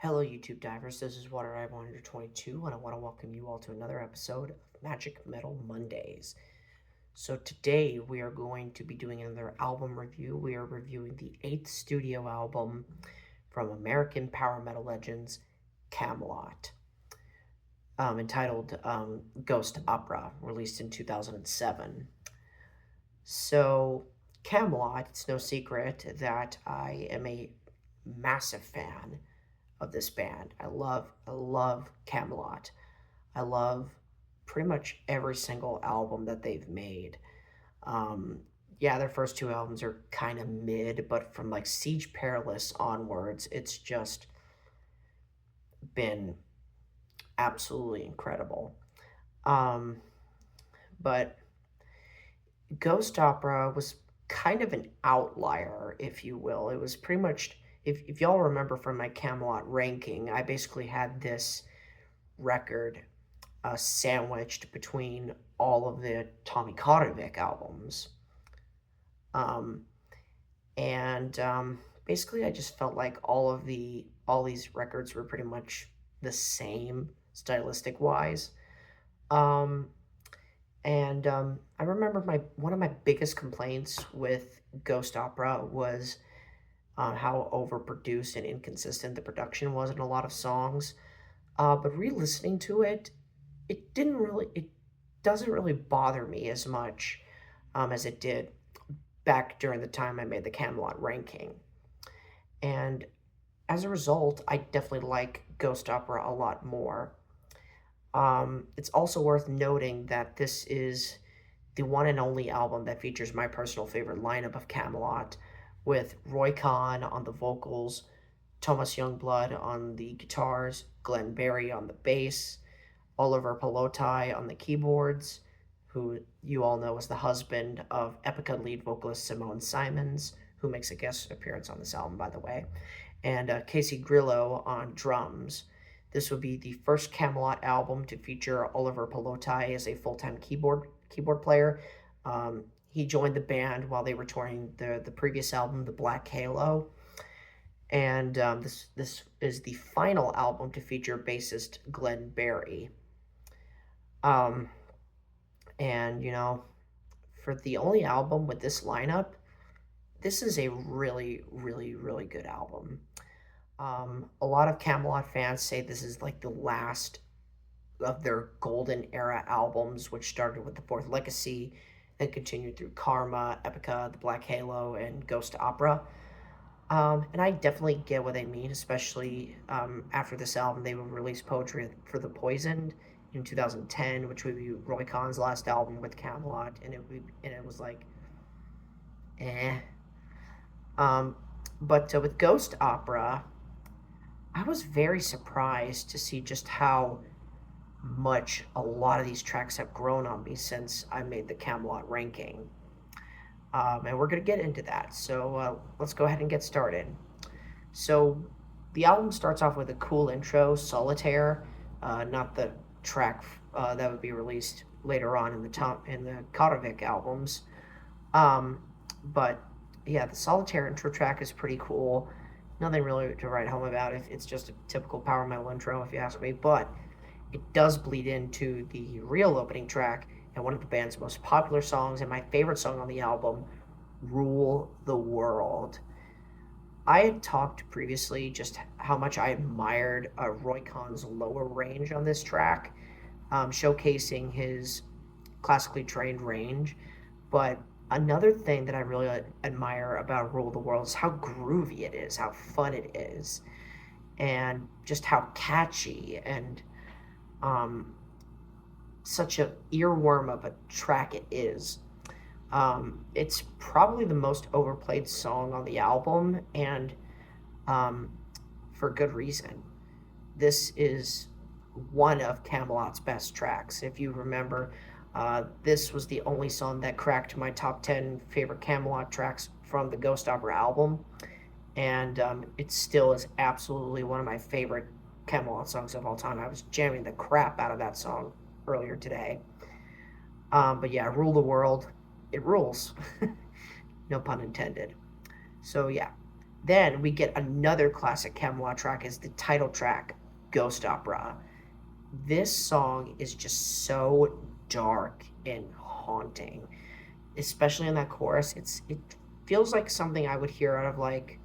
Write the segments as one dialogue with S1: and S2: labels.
S1: Hello, YouTube divers. This is Water Dive 122, and I want to welcome you all to another episode of Magic Metal Mondays. So, today we are going to be doing another album review. We are reviewing the eighth studio album from American power metal legends, Kamelot, entitled Ghost Opera, released in 2007. So, Camelot, it's no secret that I am a massive fan of this band. I love Camelot. I love pretty much every single album that they've made. Um, yeah, their first two albums are kind of mid, but from like Siege Perilous onwards, it's just been absolutely incredible. Um, but Ghost Opera was kind of an outlier, if you will. It was pretty much, if y'all remember from my Camelot ranking, I basically had this record sandwiched between all of the Tommy Karevic albums. Um, and basically, I just felt like all these records were pretty much the same stylistic wise. Um, and I remember my one of my biggest complaints with Ghost Opera was how overproduced and inconsistent the production was in a lot of songs. But re-listening to it, it doesn't really bother me as much as it did back during the time I made the Camelot ranking. And as a result, I definitely like Ghost Opera a lot more. It's also worth noting that this is the one and only album that features my personal favorite lineup of Camelot, with Roy Khan on the vocals, Thomas Youngblood on the guitars, Glenn Barry on the bass, Oliver Pelotai on the keyboards, who you all know is the husband of Epica lead vocalist Simone Simons, who makes a guest appearance on this album, by the way, and Casey Grillo on drums. This would be the first Camelot album to feature Oliver Pelotai as a full-time keyboard player. He joined the band while they were touring the previous album, The Black Halo, and this is the final album to feature bassist Glenn Barry. Um, and for the only album with this lineup, this is a really, really, really good album. A lot of Camelot fans say this is like the last of their golden era albums, which started with the Fourth Legacy, then continued through Karma, Epica, The Black Halo, and Ghost Opera. And I definitely get what they mean, especially after this album, they would release Poetry for the Poisoned in 2010, which would be Roy Khan's last album with Camelot, and it was like, eh. Um, but with Ghost Opera, I was very surprised to see just how much a lot of these tracks have grown on me since I made the Camelot ranking. And we're going to get into that. So let's go ahead and get started. So the album starts off with a cool intro, Solitaire, not the track that would be released later on in the Karevic albums. Um, but yeah, the Solitaire intro track is pretty cool. Nothing really to write home about. It's just a typical power metal intro, if you ask me. But it does bleed into the real opening track and one of the band's most popular songs and my favorite song on the album, Rule the World. I had talked previously just how much I admired Roy Khan's lower range on this track, showcasing his classically trained range. But another thing that I really admire about Rule the World is how groovy it is, how fun it is, and just how catchy and um, such a earworm of a track it is. It's probably the most overplayed song on the album, and um, for good reason. This is one of Camelot's best tracks. If you remember, this was the only song that cracked my top 10 favorite Camelot tracks from the Ghost Opera album, and it still is absolutely one of my favorite Camelot songs of all time. I was jamming the crap out of that song earlier today. But yeah, Rule the World, it rules. No pun intended. So yeah, Then we get another classic Camelot track is the title track, Ghost Opera. This song is just so dark and haunting, especially in that chorus. It feels like something I would hear out of like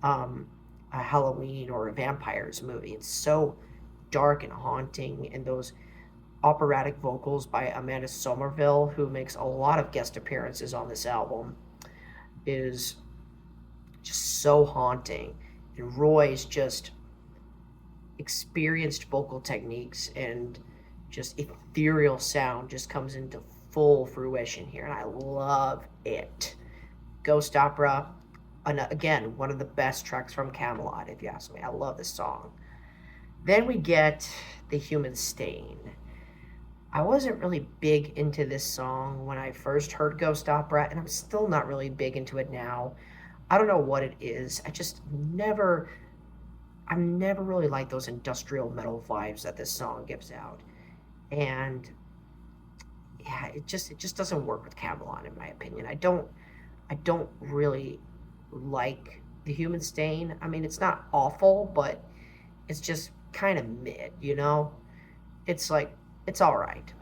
S1: um, a Halloween or a vampires movie. It's so dark and haunting, and those operatic vocals by Amanda Somerville, who makes a lot of guest appearances on this album, is just so haunting. And Roy's just experienced vocal techniques and just ethereal sound just comes into full fruition here, and I love it. Ghost Opera, again, one of the best tracks from Camelot, if you ask me. I love this song. Then we get The Human Stain. I wasn't really big into this song when I first heard Ghost Opera, and I'm still not really big into it now. I don't know what it is. I've never really liked those industrial metal vibes that this song gives out. And yeah, it just doesn't work with Camelot in my opinion. I don't really like The Human Stain. I mean, it's not awful, but it's just kind of mid, you know? It's like it's all right.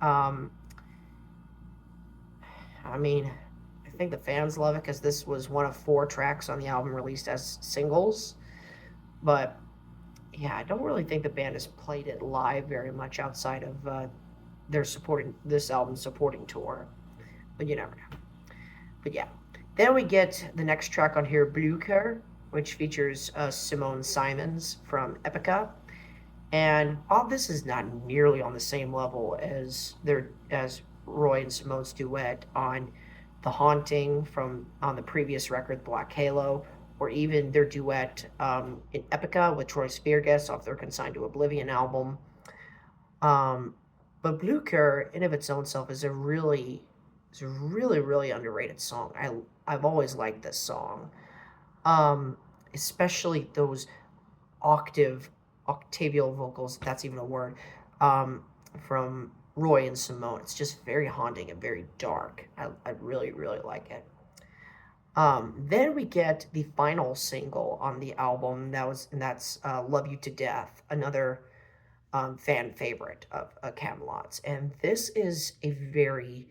S1: Um I mean, I think the fans love it cuz this was one of 4 tracks on the album released as singles, but yeah, I don't really think the band has played it live very much outside of their supporting this album supporting tour, but you never know. But yeah, then we get the next track on here, Blücher, which features Simone Simons from Epica. And while this is not nearly on the same level as Roy and Simone's duet on The Haunting from on the previous record, Black Halo, or even their duet in Epica with Troy Spearguest off their Consigned to Oblivion album. Um, but Blücher, in of its own self, is a really underrated song. I've always liked this song, um, especially those octavial vocals. If that's even a word, from Roy and Simone. It's just very haunting and very dark. I really like it. Then we get the final single on the album. That's "Love You to Death," another fan favorite of Camelot's. And this is a very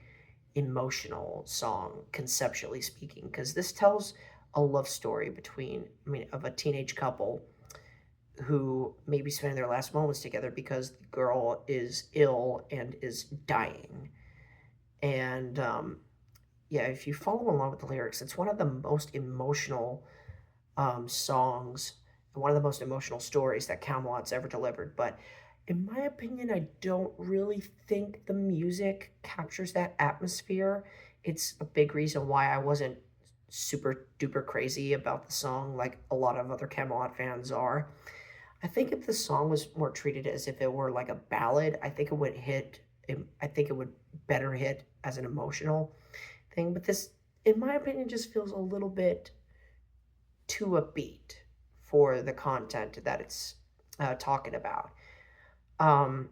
S1: emotional song, conceptually speaking, because this tells a love story of a teenage couple who may be spending their last moments together because the girl is ill and is dying. And yeah, if you follow along with the lyrics, it's one of the most emotional songs and one of the most emotional stories that Camelot's ever delivered. But in my opinion, I don't really think the music captures that atmosphere. It's a big reason why I wasn't super duper crazy about the song like a lot of other Camelot fans are. I think if the song was more treated as if it were like a ballad, I think it would better hit as an emotional thing. But this, in my opinion, just feels a little bit too upbeat for the content that it's talking about. Um,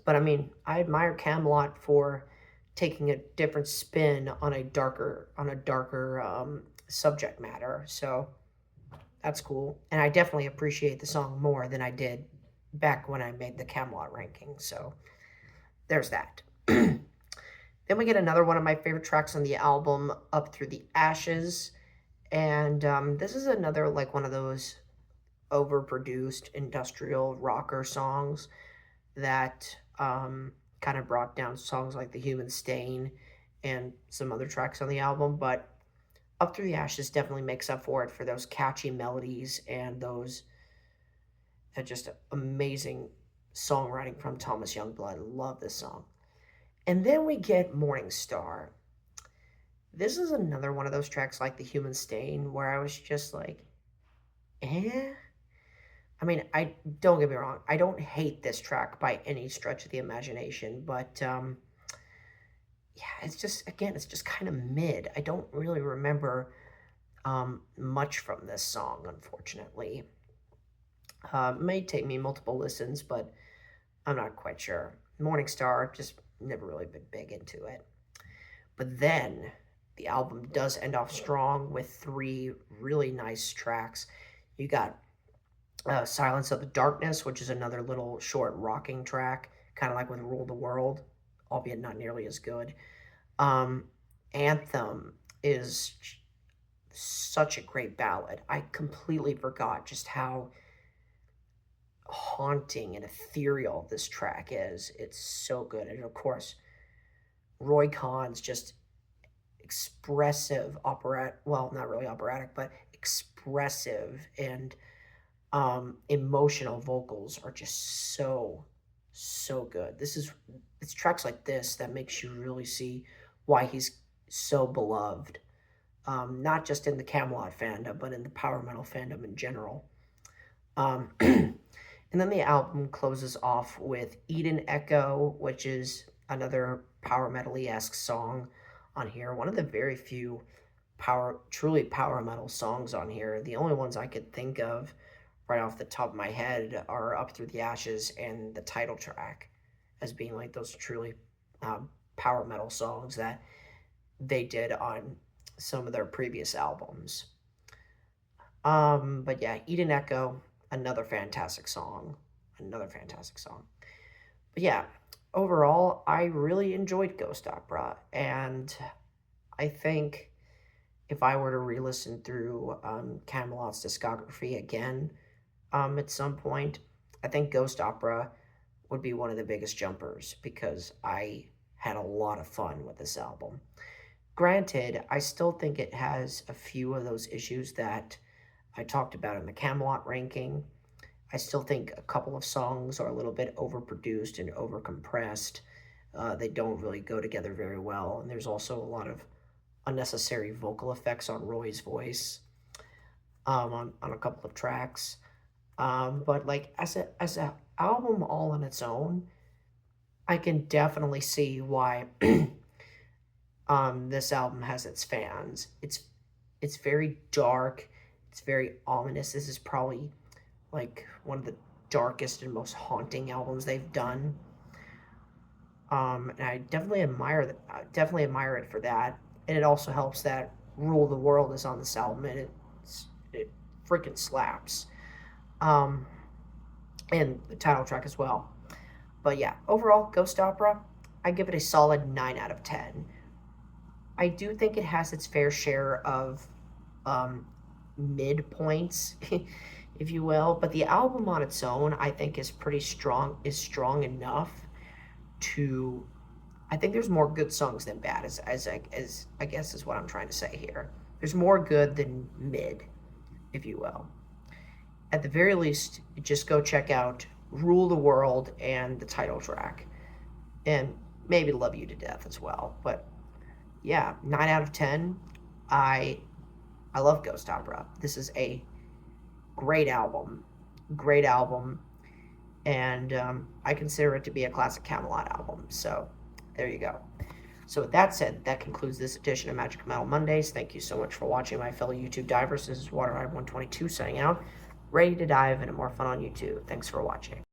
S1: but I mean, I admire Camelot for taking a different spin on a darker subject matter. So that's cool, and I definitely appreciate the song more than I did back when I made the Camelot ranking. So there's that. Then we get another one of my favorite tracks on the album, Up Through the Ashes. And this is another, like, one of those overproduced industrial rocker songs that kind of brought down songs like The Human Stain and some other tracks on the album. But Up Through the Ashes definitely makes up for it for those catchy melodies and those just amazing songwriting from Thomas Youngblood. Love this song. And then we get Morning Star. This is another one of those tracks like The Human Stain where I was just like, eh? I mean, I don't get me wrong, I don't hate this track by any stretch of the imagination, but yeah, it's just kind of mid. I don't really remember much from this song, unfortunately. It may take me multiple listens, but I'm not quite sure. Morning Star, just never really been big into it. But then the album does end off strong with three really nice tracks. You got Silence of the Darkness, which is another little short rocking track, kind of like with Rule the World, albeit not nearly as good. Um, Anthem is such a great ballad. I completely forgot just how haunting and ethereal this track is. It's so good. And of course, Roy Khan's just expressive operatic, well, not really operatic, but expressive and emotional vocals are just so good. It's tracks like this that makes you really see why he's so beloved, not just in the Kamelot fandom, but in the power metal fandom in general. And then the album closes off with Eden Echo, which is another power metal-esque song on here. One of the very few truly power metal songs on here. The only ones I could think of right off the top of my head are Up Through the Ashes and the title track as being like those truly power metal songs that they did on some of their previous albums. But yeah, Eden Echo, another fantastic song. Another fantastic song. But yeah, overall, I really enjoyed Ghost Opera, and I think if I were to re-listen through Camelot's discography again at some point, I think Ghost Opera would be one of the biggest jumpers because I had a lot of fun with this album. Granted, I still think it has a few of those issues that I talked about in the Camelot ranking. I still think a couple of songs are a little bit overproduced and overcompressed. They don't really go together very well, and there's also a lot of unnecessary vocal effects on Roy's voice on a couple of tracks. But like as a album all on its own, I can definitely see why this album has its fans. It's very dark. It's very ominous. This is probably like one of the darkest and most haunting albums they've done. And I definitely admire that. I definitely admire it for that. And it also helps that "Rule the World" is on this album, and it freaking slaps. Um, and the title track as well. But yeah, overall, Ghost Opera, I give it a solid 9 out of 10. I do think it has its fair share of mid points, if you will, but the album on its own, I think, is pretty strong, is strong enough to. I think there's more good songs than bad, as I guess is what I'm trying to say here. There's more good than mid, if you will. At the very least, just go check out Rule the World and the title track, and maybe Love You to Death as well. But yeah, 9 out of 10. I I love Ghost Opera. This is a great album, and I consider it to be a classic Camelot album. So there you go. So with that said, that concludes this edition of Magic Metal Mondays. Thank you so much for watching, my fellow YouTube divers. This is WaterEye122 signing out, ready to dive into more fun on YouTube. Thanks for watching.